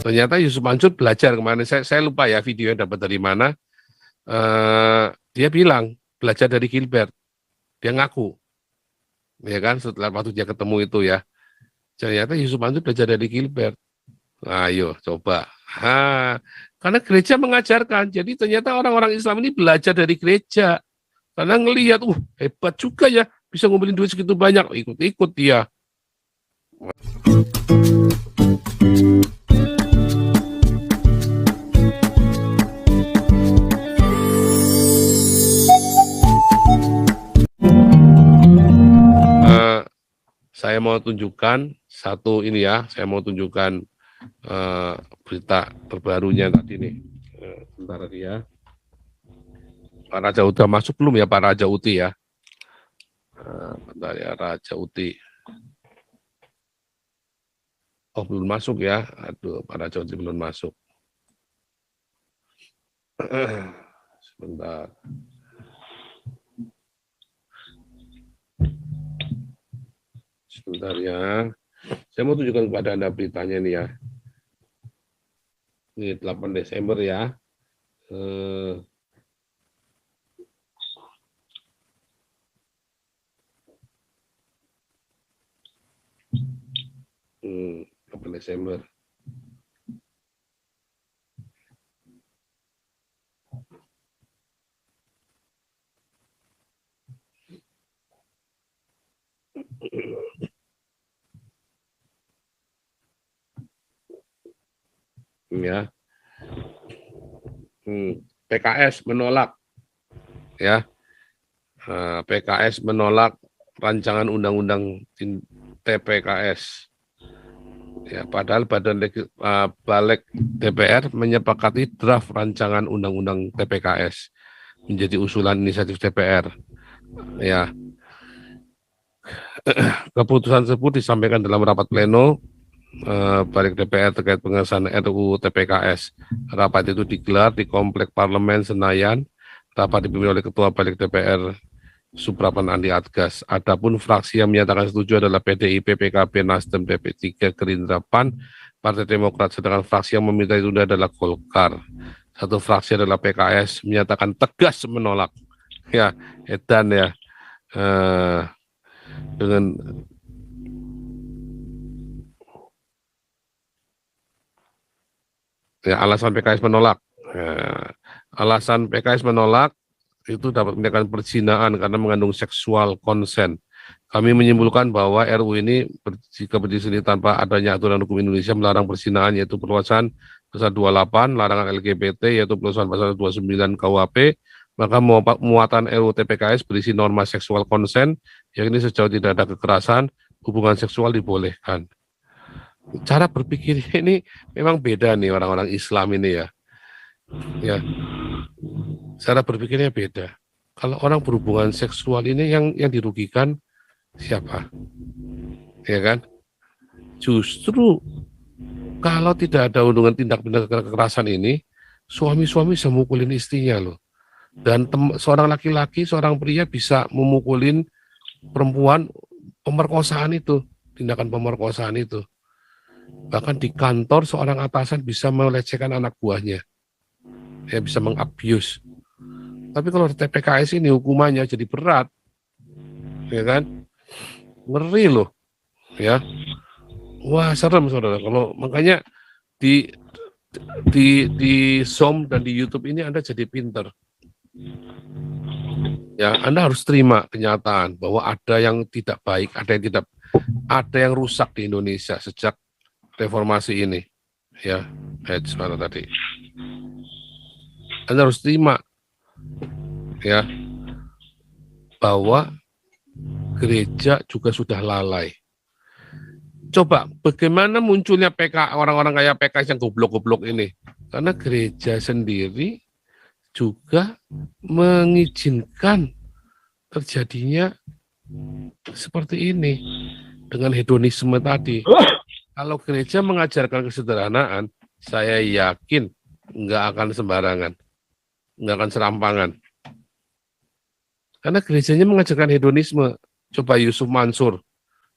Ternyata Yusuf Mansur belajar kemarin, saya lupa ya videonya dapat dari mana. Dia bilang belajar dari Gilbert, dia ngaku, ya kan, setelah waktu dia ketemu itu ya. Ternyata Yusuf Mansur belajar dari Gilbert. Ayo coba. Karena gereja mengajarkan, jadi ternyata orang-orang Islam ini belajar dari gereja. Karena ngelihat, hebat juga ya, bisa ngumpulin duit segitu banyak, ikut-ikut dia. Saya mau tunjukkan satu ini ya, saya mau tunjukkan berita terbarunya tadi nih. Sebentar ya. Pak Raja udah masuk belum ya Pak Raja Uti ya? Bentar ya Raja Uti. Oh belum masuk ya? Aduh Pak Raja Uti belum masuk. Sebentar. Sebentar ya. Saya mau tunjukkan kepada Anda beritanya nih ya. Ini 8 Desember ya. Eh, 8 Desember. Ya. PKS menolak ya. PKS menolak rancangan undang-undang TPKS. Ya, padahal Balik DPR menyepakati draft rancangan undang-undang TPKS menjadi usulan inisiatif DPR. Ya, keputusan tersebut disampaikan dalam rapat pleno Balik DPR terkait pengesahan RUU TPKS. Rapat itu digelar di Komplek Parlemen Senayan. Rapat dipimpin oleh Ketua Balik DPR Suprapan Andi Adgas. Adapun fraksi yang menyatakan setuju adalah PDIP, PKB, Nasdem, PP3, Gerindra, PAN, Partai Demokrat. Sedangkan fraksi yang meminta ditunda adalah Golkar. Satu fraksi adalah PKS menyatakan tegas menolak. Ya, edan ya. Dengan ya, alasan PKS menolak. Alasan PKS menolak itu dapat menyatakan perzinahan karena mengandung seksual konsen. Kami menyimpulkan bahwa RUU ini jika berdiskusi tanpa adanya aturan hukum Indonesia melarang perzinahan yaitu perluasan pasal 28, larangan LGBT yaitu perluasan pasal 29 KUHP, maka muatan RUU TPKS berisi norma seksual konsen, yakni sejauh tidak ada kekerasan, hubungan seksual dibolehkan. Cara berpikir ini memang beda nih orang-orang Islam ini ya. Ya, cara berpikirnya beda. Kalau orang berhubungan seksual ini yang dirugikan siapa? Ya kan? Justru kalau tidak ada hubungan tindak pidana kekerasan ini, suami-suami bisa mukulin istrinya loh. Dan seorang laki-laki, seorang pria bisa memukulin perempuan pemerkosaan itu, tindakan pemerkosaan itu. Bahkan di kantor seorang atasan bisa melecehkan anak buahnya. Ya bisa mengabuse. Tapi kalau TPKS ini hukumannya jadi berat, ya kan? Ngeri loh, ya. Wah serem saudara. Kalau makanya di Zoom dan di YouTube ini Anda jadi pinter. Ya, Anda harus terima kenyataan bahwa ada yang tidak baik, ada yang rusak di Indonesia sejak reformasi ini. Ya, mana tadi? Anda harus terima ya bahwa gereja juga sudah lalai. Coba bagaimana munculnya orang-orang kayak PKS yang goblok-goblok ini? Karena gereja sendiri juga mengizinkan terjadinya seperti ini dengan hedonisme tadi. Kalau gereja mengajarkan kesederhanaan, saya yakin nggak akan sembarangan, nggak akan serampangan. Karena gerejanya mengajarkan hedonisme. Coba Yusuf Mansur,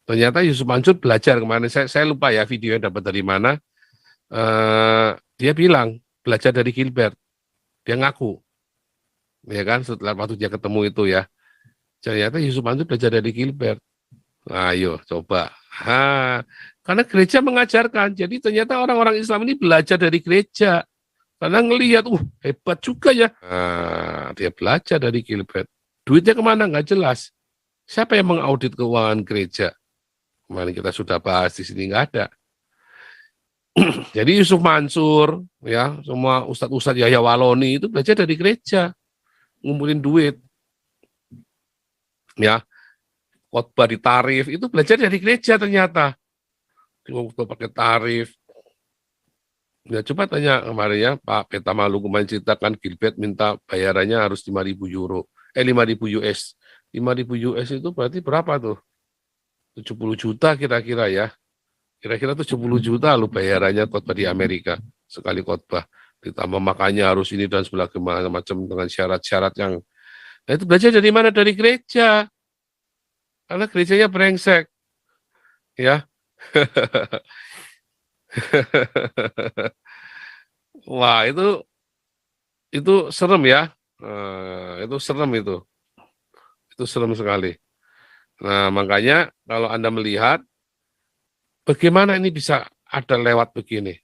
Ternyata Yusuf Mansur belajar kemarin, saya lupa ya videonya dapat dari mana. Dia bilang belajar dari Gilbert, dia ngaku, ya kan, setelah waktu dia ketemu itu ya. Ternyata Yusuf Mansur belajar dari Gilbert. Ayo coba. Karena gereja mengajarkan, jadi ternyata orang-orang Islam ini belajar dari gereja. Karena ngelihat, hebat juga ya. Dia belajar dari Gilbert. Duitnya kemana? Nggak jelas. Siapa yang mengaudit keuangan gereja? Kemarin kita sudah bahas di sini, nggak ada. Jadi Yusuf Mansur, ya, semua ustadz-ustadz Yahya Waloni itu belajar dari gereja, ngumpulin duit, ya, khotbah di tarif itu belajar dari gereja ternyata, pakai tarif. Ya coba tanya kemarin ya Pak Petamalu kemarin ceritakan Gilbert minta bayarannya harus 5.000 euro, 5.000 US, 5.000 US itu berarti berapa tuh? 70 juta kira-kira ya. Kira-kira 70 juta lu bayarannya khotbah di Amerika sekali khotbah. Ditambah makannya harus ini dan sebagainya macam dengan syarat-syarat yang. Nah itu belajar dari mana? Dari gereja. Karena gerejanya brengsek. Ya. Wah, itu serem ya. Itu serem itu. Itu serem sekali. Nah, makanya kalau Anda melihat bagaimana ini bisa ada lewat begini.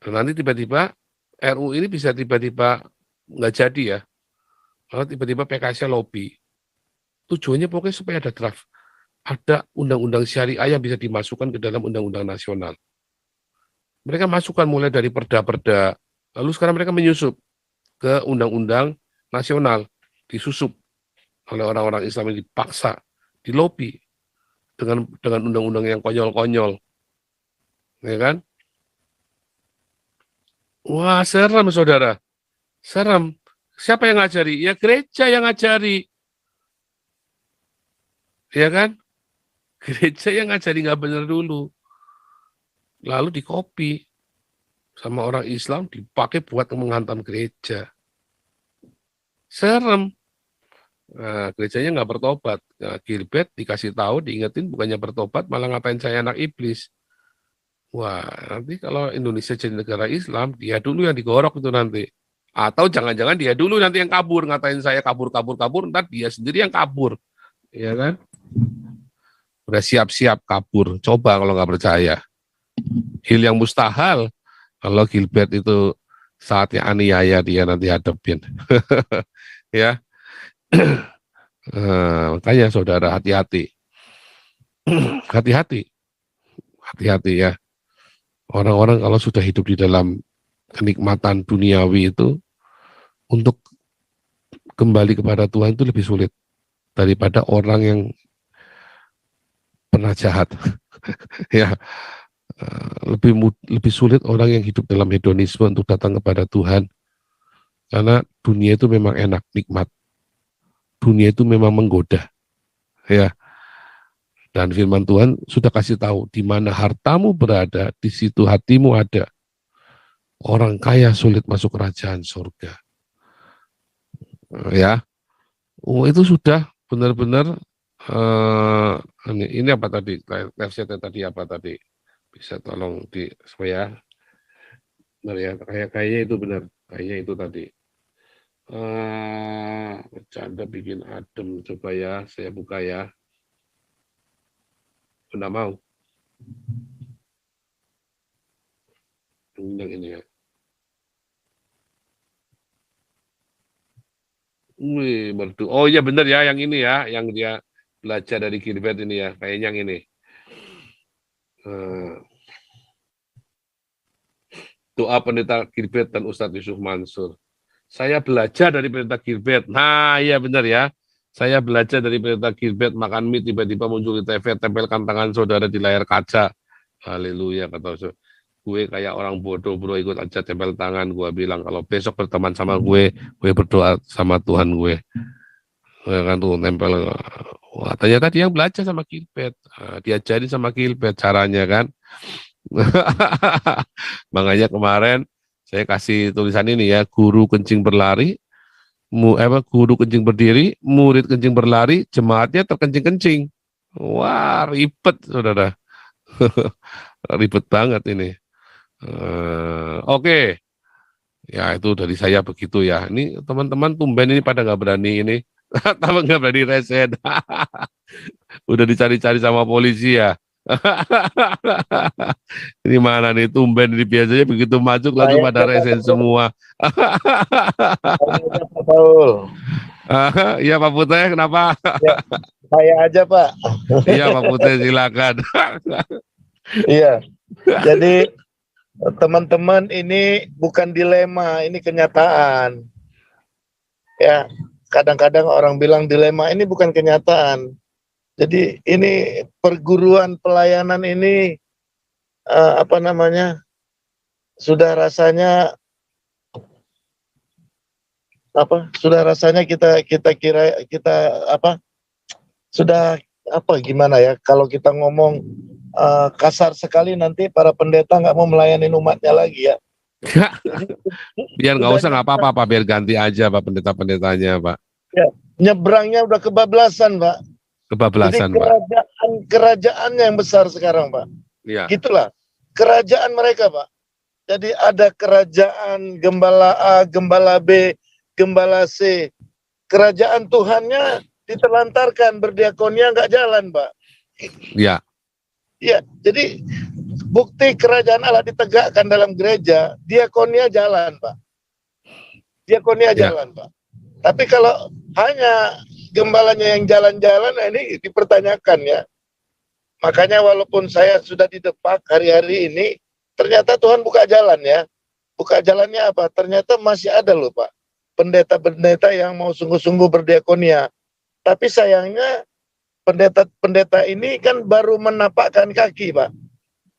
Dan nanti tiba-tiba RU ini bisa tiba-tiba nggak jadi ya. Kalau tiba-tiba PKS-nya lobby. Tujuannya pokoknya supaya ada draft. Ada undang-undang syariah yang bisa dimasukkan ke dalam undang-undang nasional. Mereka masukkan mulai dari perda-perda. Lalu sekarang mereka menyusup ke undang-undang nasional. Disusup oleh orang-orang Islam yang dipaksa. Di lobby. Dengan undang-undang yang konyol-konyol. Ya kan? Wah, serem saudara. Serem. Siapa yang ngajari? Ya gereja yang ngajari. Ya kan? Gereja yang ngajari nggak benar dulu. Lalu dikopi sama orang Islam dipakai buat menghantam gereja. Serem. Nah, gerejanya nggak bertobat. Nah, Gilbert dikasih tahu, diingetin bukannya bertobat, malah ngatain saya anak iblis. Wah, nanti kalau Indonesia jadi negara Islam, dia dulu yang digorok itu nanti. Atau jangan-jangan dia dulu nanti yang kabur, ngatain saya kabur, ntar dia sendiri yang kabur. Ya kan? Udah siap-siap kabur. Coba kalau nggak percaya. Hil yang mustahil, kalau Gilbert itu saatnya aniaya dia nanti hadapin. Ya. Makanya saudara hati-hati. Hati-hati. Hati-hati ya. Orang-orang kalau sudah hidup di dalam kenikmatan duniawi itu, untuk kembali kepada Tuhan itu lebih sulit daripada orang yang pernah jahat. Ya, lebih sulit orang yang hidup dalam hedonisme untuk datang kepada Tuhan, karena dunia itu memang enak, nikmat. Dunia itu memang menggoda. Ya. Dan firman Tuhan sudah kasih tahu, di mana hartamu berada, di situ hatimu ada. Orang kaya sulit masuk kerajaan surga. Ya, itu sudah benar-benar. Ini apa tadi? Website tadi apa tadi? Bisa tolong di supaya benar ya. Kayaknya itu benar. Kayaknya itu tadi. Bercanda bikin adem. Coba ya, saya buka ya. Enggak mau. Yang ini ya. Wih, oh iya benar ya, yang ini ya, yang dia belajar dari Gilbert ini ya, kayaknya yang ini. Doa Pendeta Gilbert dan Ustadz Yusuf Mansur. Saya belajar dari Pendeta Gilbert. Nah, iya benar ya. Saya belajar dari Pendeta Gilbert, makan mie tiba-tiba muncul di TV, tempelkan tangan saudara di layar kaca. Haleluya, kata gue kayak orang bodoh bro, ikut aja tempel tangan. Gue bilang kalau besok berteman sama gue berdoa sama Tuhan gue. Kan tuh tempel. Wah, ternyata dia yang belajar sama Gilbert. Diajarin sama Gilbert caranya kan. Makanya kemarin saya kasih tulisan ini ya, guru kencing berlari, guru kencing berdiri, murid kencing berlari, jemaatnya terkencing-kencing. Wah, ribet, saudara. Ribet banget ini. Oke. Ya, itu dari saya begitu ya. Ini teman-teman tumben ini pada nggak berani ini. Tambah nggak berani resen. Udah dicari-cari sama polisi ya. Ini mana nih tumben ini biasanya begitu masuk langsung Saya pada aja Pak resen Ketua. semua. Saya aja Pak Paul. Iya Pak Putih, kenapa? Ya, saya aja Pak. Iya Pak Putih, silakan. Iya. Jadi teman-teman ini bukan dilema, ini kenyataan. Ya, kadang-kadang orang bilang dilema, ini bukan kenyataan. Jadi ini perguruan pelayanan ini apa namanya? Sudah rasanya apa? Sudah rasanya kita kira kita apa? Sudah apa gimana ya? Kalau kita ngomong kasar sekali nanti para pendeta nggak mau melayani umatnya lagi ya. Biar nggak Udah usah nggak apa-apa Pak, biar ganti aja Pak pendeta-pendetanya Pak. ya, nyebrangnya udah kebablasan, Pak. Jadi Kebablasan Pak. kerajaannya yang besar sekarang, Pak. Iya. Gitulah kerajaan mereka, Pak. Jadi ada kerajaan gembala A, gembala B, gembala C. Kerajaan Tuhannya ditelantarkan, berdiakonia nggak jalan, Pak. Iya. Iya, jadi bukti kerajaan Allah ditegakkan dalam gereja, diakonia jalan, Pak. Diakonia Iya. jalan, Pak. Tapi kalau hanya gembalanya yang jalan-jalan, nah ini dipertanyakan ya. Makanya walaupun saya sudah didepak hari-hari ini, ternyata Tuhan buka jalan ya. Buka jalannya apa? Ternyata masih ada loh Pak, pendeta-pendeta yang mau sungguh-sungguh berdiakonia. Tapi sayangnya pendeta-pendeta ini kan baru menapakkan kaki Pak.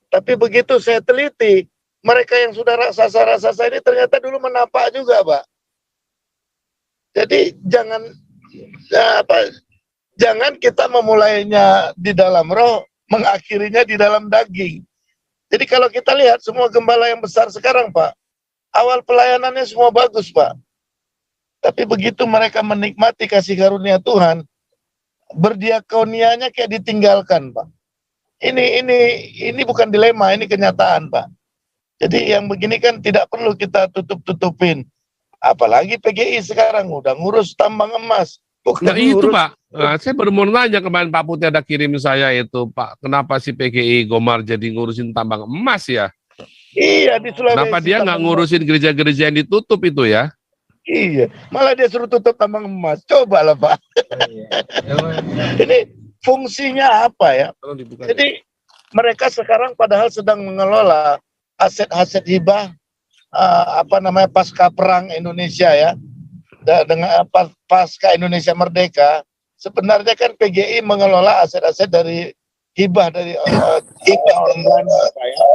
Tapi begitu saya teliti, mereka yang sudah raksasa-raksasa ini ternyata dulu menapak juga Pak. Jadi jangan jangan kita memulainya di dalam roh, mengakhirinya di dalam daging. Jadi kalau kita lihat semua gembala yang besar sekarang Pak, awal pelayanannya semua bagus Pak. Tapi begitu mereka menikmati kasih karunia Tuhan, berdiakonianya kayak ditinggalkan Pak. Ini bukan dilema, ini kenyataan Pak. Jadi yang begini kan tidak perlu kita tutup-tutupin. Apalagi PGI sekarang udah ngurus tambang emas, bukan Nah itu ngurus. Pak, saya baru mau nanya kemarin Pak Putih ada kirim saya itu Pak, kenapa si PGI Gomar jadi ngurusin tambang emas ya? Iya di Kenapa Sulawesi dia nggak tambang emas. ngurusin gereja-gereja yang ditutup itu ya? Iya, malah dia suruh tutup tambang emas. Coba lah Pak. Ini fungsinya apa ya? Jadi mereka sekarang padahal sedang mengelola aset-aset hibah apa namanya pasca perang Indonesia ya. Dengan pasca Indonesia merdeka, sebenarnya kan PGI mengelola aset-aset dari hibah dari hibah orang Belanda ya.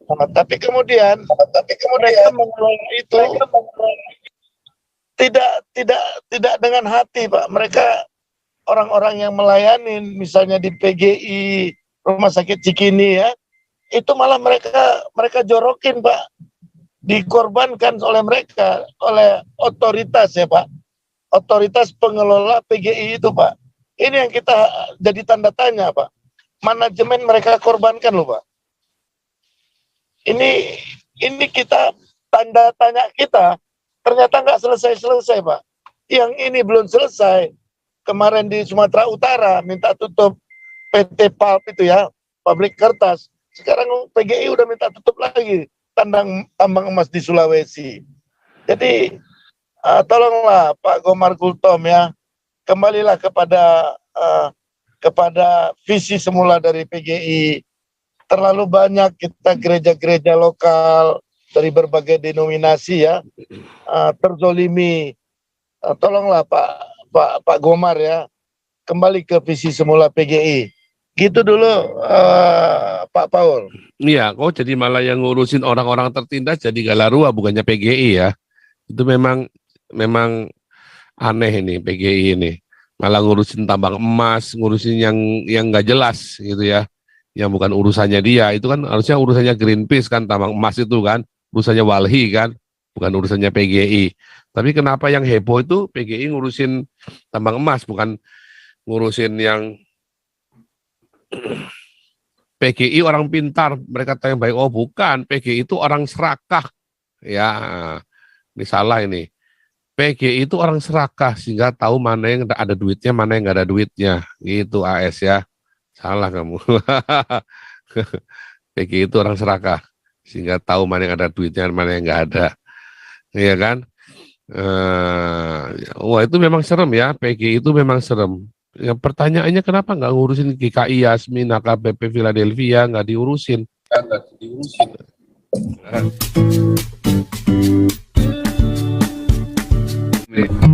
Tapi kemudian mereka mengelola itu tidak dengan hati Pak. Mereka orang-orang yang melayani misalnya di PGI Rumah Sakit Cikini ya, itu malah mereka jorokin Pak, dikorbankan oleh mereka, oleh otoritas ya Pak, otoritas pengelola PGI itu Pak. Ini yang kita jadi tanda tanya Pak, manajemen mereka korbankan loh Pak. Ini kita tanda tanya kita, ternyata nggak selesai Pak. Yang ini belum selesai. Kemarin di Sumatera Utara minta tutup PT Pulp itu ya, pabrik kertas. Sekarang PGI udah minta tutup lagi tambang emas di Sulawesi. Jadi tolonglah Pak Gomar Kultom ya, kembalilah kepada visi semula dari PGI. Terlalu banyak kita gereja-gereja lokal dari berbagai denominasi ya terzolimi. Tolonglah Pak Gomar ya, kembali ke visi semula PGI. Gitu dulu Pak Paul. Iya, kok jadi malah yang ngurusin orang-orang tertindas jadi Galarua bukannya PGI ya? Itu memang aneh ini PGI ini. Malah ngurusin tambang emas, ngurusin yang nggak jelas gitu ya. Yang bukan urusannya dia, itu kan harusnya urusannya Greenpeace kan, tambang emas itu kan, urusannya Walhi kan, bukan urusannya PGI. Tapi kenapa yang heboh itu PGI ngurusin tambang emas, bukan ngurusin yang PGI orang pintar, mereka tahu yang baik. Oh bukan, PGI itu orang serakah. Ya, ini salah ini. PGI itu orang serakah sehingga tahu mana yang ada duitnya, mana yang nggak ada duitnya. Gitu AS ya. Salah kamu. PGI itu orang serakah sehingga tahu mana yang ada duitnya, mana yang nggak ada. Iya kan? Wah itu memang serem ya, PGI itu memang serem. Ya, pertanyaannya kenapa nggak ngurusin GKI Yasmin, AKBP Philadelphia, nggak diurusin? Nggak diurusin. Nah.